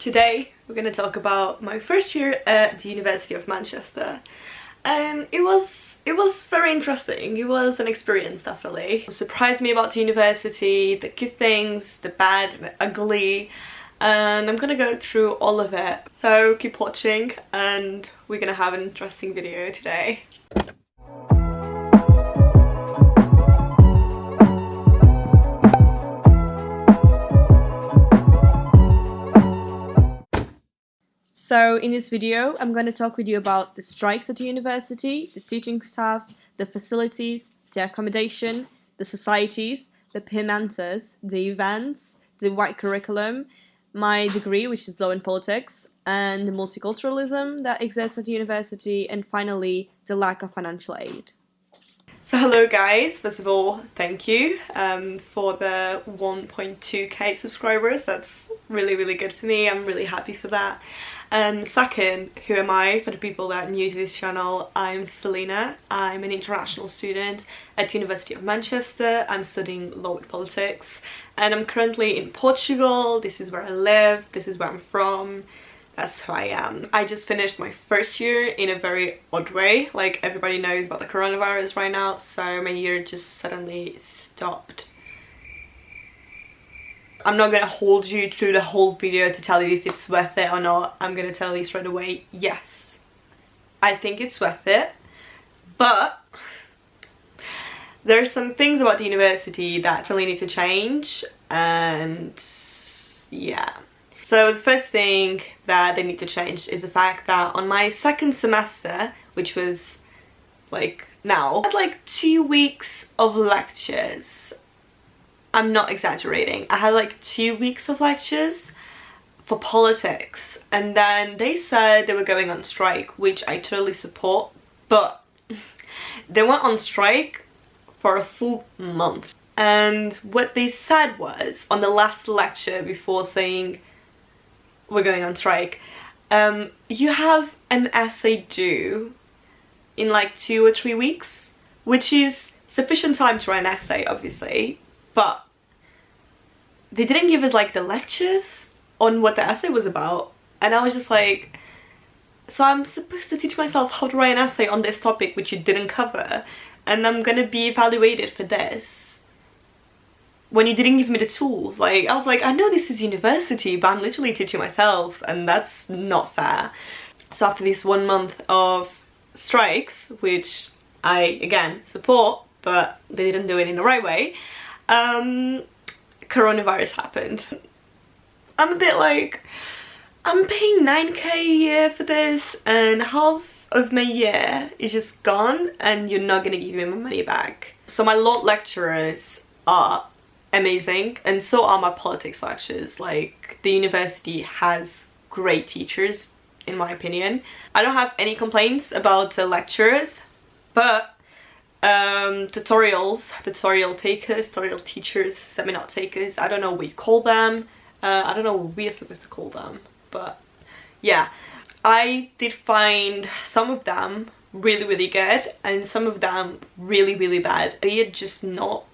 Today we're going to talk about my first year at the University of Manchester, and it was very interesting. It was an experience, definitely. It surprised me about the university, the good things, the bad, the ugly, and I'm gonna go through all of it. So keep watching and we're gonna have an interesting video today. So in this video, I'm going to talk with you about the strikes at the university, the teaching staff, the facilities, the accommodation, the societies, the PMentors, the events, the white curriculum, my degree, which is law and politics, and the multiculturalism that exists at the university, and finally, the lack of financial aid. So hello guys, first of all, thank you for the 1.2k subscribers. That's really good for me. I'm really happy for that. And second, who am I? For the people that are new to this channel, I'm Selena. I'm an international student at the University of Manchester. I'm studying law and politics, and I'm currently in Portugal. This is where I live, this is where I'm from. That's who I am. I just finished my first year in a very odd way. Like, everybody knows about the coronavirus right now, so my year just suddenly stopped. I'm not gonna hold you through the whole video to tell you if it's worth it or not. I'm gonna tell you straight away, yes, I think it's worth it, but there's some things about the university that really need to change, and yeah. So the first thing that they need to change is the fact that on my second semester, which was like now, I had like 2 weeks of lectures. I'm not exaggerating. I had like 2 weeks of lectures for politics, and then they said they were going on strike, which I totally support, but they went on strike for a full month. And what they said was, on the last lecture before saying we're going on strike, you have an essay due in like 2 or 3 weeks, which is sufficient time to write an essay, obviously, but they didn't give us like the lectures on what the essay was about. And I was just like, so I'm supposed to teach myself how to write an essay on this topic which you didn't cover, and I'm gonna be evaluated for this when you didn't give me the tools. Like, I was like, I know this is university, but I'm literally teaching myself, and that's not fair. So after this 1 month of strikes, which I again support, but they didn't do it in the right way, coronavirus happened. I'm a bit like, I'm paying 9k a year for this, and half of my year is just gone, and you're not gonna give me my money back. So my law lecturers are amazing, and so are my politics lectures. Like, the university has great teachers, in my opinion. I don't have any complaints about the lecturers, but tutorial teachers, seminar takers, I don't know what you call them. I don't know what we are supposed to call them, but yeah, I did find some of them really good, and some of them really bad. They are just not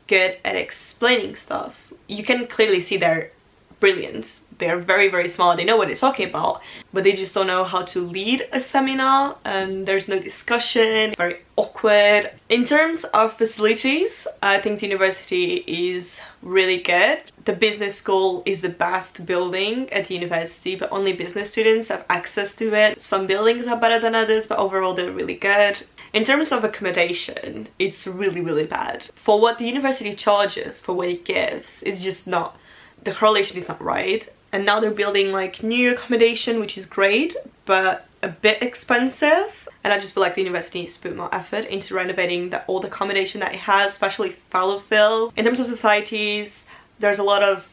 good at explaining stuff. You can clearly see their brilliance. They're very smart, they know what they're talking about, but they just don't know how to lead a seminar, and there's no discussion. It's very awkward. In terms of facilities, I think the university is really good. The business school is the best building at the university, but only business students have access to it. Some buildings are better than others, but overall they're really good. In terms of accommodation, it's really bad. For what the university charges, for what it gives, it's just not, the correlation is not right. And now they're building like new accommodation, which is great, but a bit expensive. And I just feel like the university needs to put more effort into renovating all the accommodation that it has, especially Fallowfield. In terms of societies, there's a lot of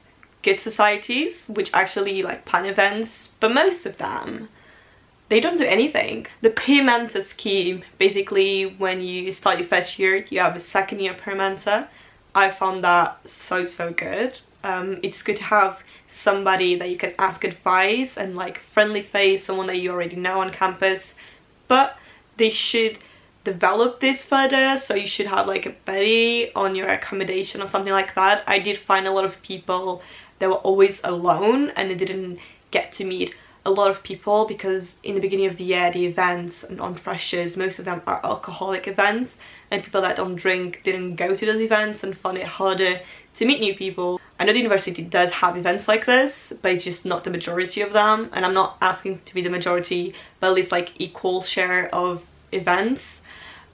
good societies which actually like plan events, but most of them, they don't do anything. The PMenter scheme, basically when you start your first year, you have a second year PMenter. I found that so good. It's good to have somebody that you can ask advice, and like friendly face, someone that you already know on campus, but they should develop this further, so you should have like a buddy on your accommodation or something like that. I did find a lot of people that were always alone and they didn't get to meet a lot of people, because in the beginning of the year the events on freshers, most of them are alcoholic events, and people that don't drink didn't go to those events and found it harder to meet new people. I know the university does have events like this, but it's just not the majority of them, and I'm not asking to be the majority, but at least like equal share of events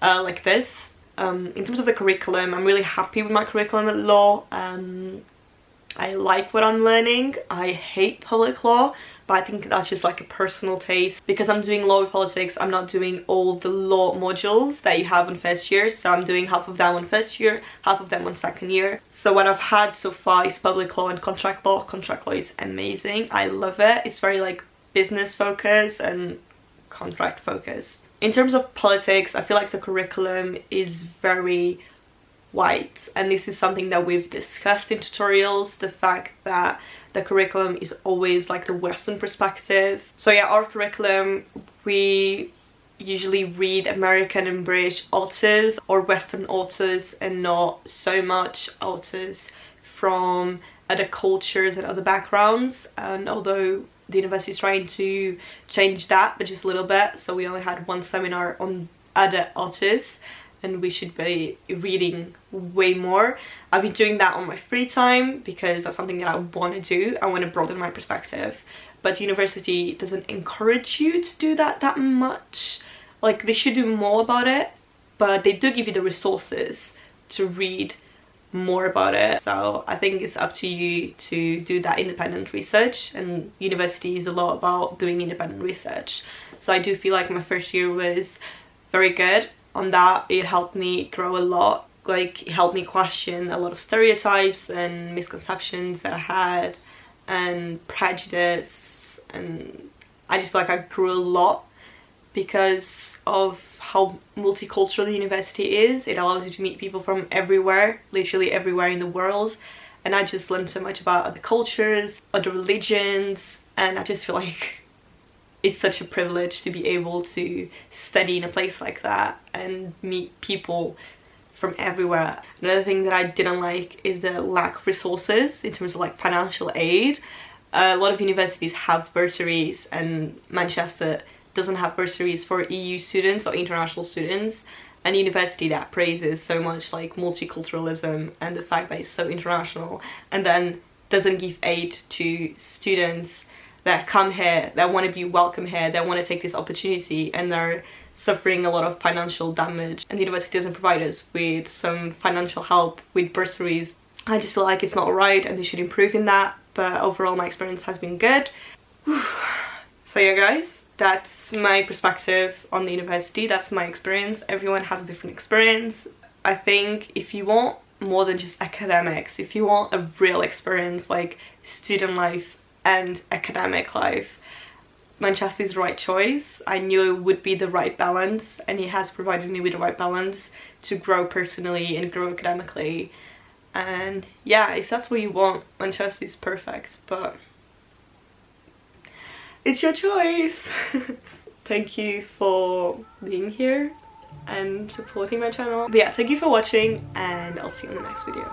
like this. In terms of the curriculum, I'm really happy with my curriculum at law. I like what I'm learning. I hate public law, but I think that's just like a personal taste. Because I'm doing law with politics, I'm not doing all the law modules that you have on first year, so I'm doing half of them on first year, half of them on second year. So what I've had so far is public law and contract law. Contract law is amazing. I love it. It's very like business focused and contract focused. In terms of politics, I feel like the curriculum is very white, and this is something that we've discussed in tutorials, the fact that the curriculum is always like the Western perspective. So yeah, our curriculum, we usually read American and British authors or Western authors, and not so much authors from other cultures and other backgrounds. And although the university is trying to change that, but just a little bit, so we only had one seminar on other authors, and we should be reading way more. I've been doing that on my free time because that's something that I want to do. I want to broaden my perspective, but university doesn't encourage you to do that much. Like, they should do more about it, but they do give you the resources to read more about it. So I think it's up to you to do that independent research, and university is a lot about doing independent research. So I do feel like my first year was very good on that. It helped me grow a lot. Like, it helped me question a lot of stereotypes and misconceptions that I had, and prejudice, and I just feel like I grew a lot because of how multicultural the university is. It allows you to meet people from everywhere, literally everywhere in the world, and I just learned so much about other cultures, other religions, and I just feel like it's such a privilege to be able to study in a place like that and meet people from everywhere. Another thing that I didn't like is the lack of resources in terms of like financial aid. A lot of universities have bursaries, and Manchester doesn't have bursaries for EU students or international students. And university that praises so much like multiculturalism and the fact that it's so international, and then doesn't give aid to students that come here, that want to be welcome here, that want to take this opportunity, and they're suffering a lot of financial damage, and the university doesn't provide us with some financial help with bursaries. I just feel like it's not right, and they should improve in that, but overall my experience has been good. So yeah guys, that's my perspective on the university, that's my experience. Everyone has a different experience. I think if you want more than just academics, if you want a real experience like student life and academic life, Manchester is the right choice. I knew it would be the right balance, and it has provided me with the right balance to grow personally and grow academically. And yeah, if that's what you want, Manchester is perfect, but it's your choice. Thank you for being here and supporting my channel. But yeah, thank you for watching, and I'll see you in the next video.